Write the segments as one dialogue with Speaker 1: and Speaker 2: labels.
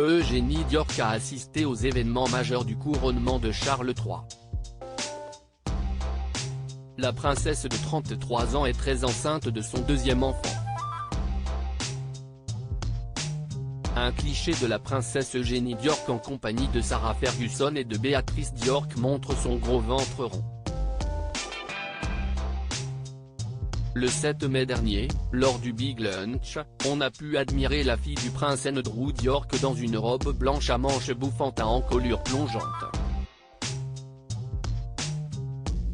Speaker 1: Eugénie Diorc a assisté aux événements majeurs du couronnement de Charles III. La princesse de 33 ans est très enceinte de son deuxième enfant. Un cliché de la princesse Eugénie Diorc en compagnie de Sarah Ferguson et de Béatrice Diorc montre son gros ventre rond. Le 7 mai dernier, lors du Big Lunch, on a pu admirer la fille du prince Andrew Diorc dans une robe blanche à manches bouffante à encolure plongeante.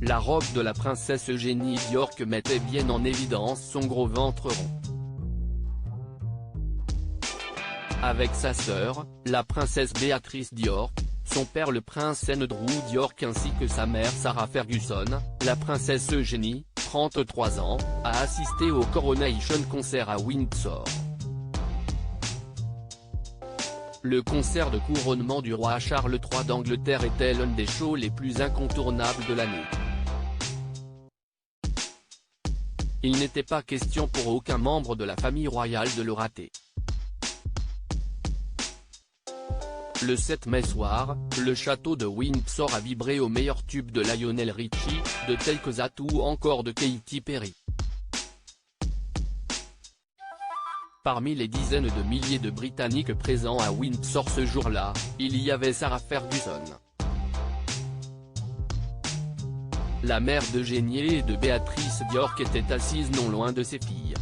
Speaker 1: La robe de la princesse Eugénie Diorc mettait bien en évidence son gros ventre rond. Avec sa sœur, la princesse Béatrice Diorc, son père le prince Andrew Diorc ainsi que sa mère Sarah Ferguson, la princesse Eugénie, 33 ans, a assisté au Coronation Concert à Windsor. Le concert de couronnement du roi Charles III d'Angleterre était l'un des shows les plus incontournables de l'année. Il n'était pas question pour aucun membre de la famille royale de le rater. Le 7 mai soir, le château de Windsor a vibré au meilleur tube de Lionel Richie, de Take That ou encore de Katy Perry. Parmi les dizaines de milliers de Britanniques présents à Windsor ce jour-là, il y avait Sarah Ferguson. La mère d'Eugénie et de Béatrice Diorc était assise non loin de ses filles.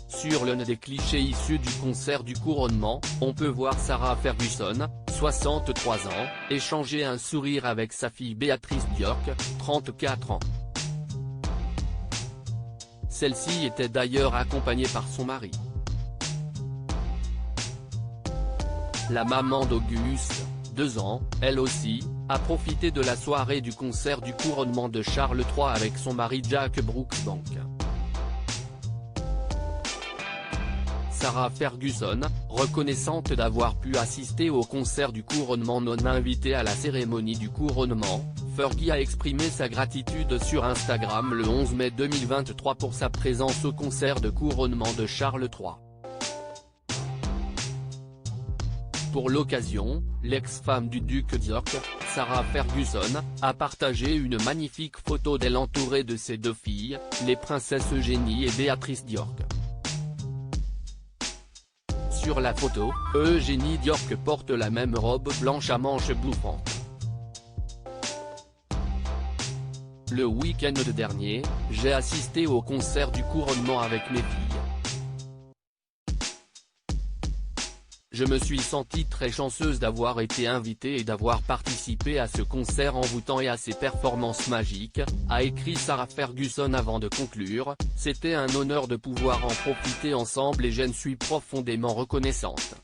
Speaker 1: Sur l'un des clichés issus du concert du couronnement, on peut voir Sarah Ferguson, 63 ans, échanger un sourire avec sa fille Béatrice Diorc, 34 ans. Celle-ci était d'ailleurs accompagnée par son mari. La maman d'Auguste, 2 ans, elle aussi, a profité de la soirée du concert du couronnement de Charles III avec son mari Jack Brooksbank. Sarah Ferguson, reconnaissante d'avoir pu assister au concert du couronnement non invitée à la cérémonie du couronnement, Fergie a exprimé sa gratitude sur Instagram le 11 mai 2023 pour sa présence au concert de couronnement de Charles III. Pour l'occasion, l'ex-femme du duc Diorc, Sarah Ferguson, a partagé une magnifique photo d'elle entourée de ses 2 filles, les princesses Eugénie et Béatrice Diorc. Sur la photo, Eugénie Diorc porte la même robe blanche à manches bouffantes. Le week-end dernier, j'ai assisté au concert du couronnement avec mes filles. Je me suis sentie très chanceuse d'avoir été invitée et d'avoir participé à ce concert envoûtant et à ces performances magiques, a écrit Sarah Ferguson avant de conclure, c'était un honneur de pouvoir en profiter ensemble et j'en suis profondément reconnaissante.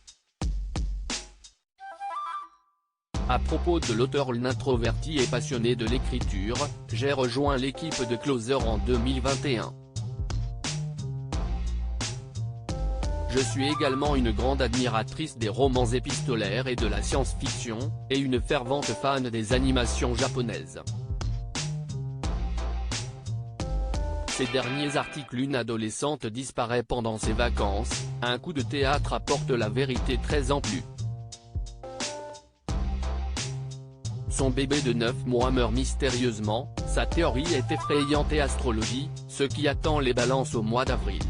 Speaker 1: À propos de l'auteur introverti et passionné de l'écriture, j'ai rejoint l'équipe de Closer en 2021. Je suis également une grande admiratrice des romans épistolaires et de la science-fiction, et une fervente fan des animations japonaises. Ces derniers articles une adolescente disparaît pendant ses vacances, un coup de théâtre apporte la vérité très amplue. Son bébé de 9 mois meurt mystérieusement, sa théorie est effrayante et astrologie, ce qui attend les balances au mois d'avril.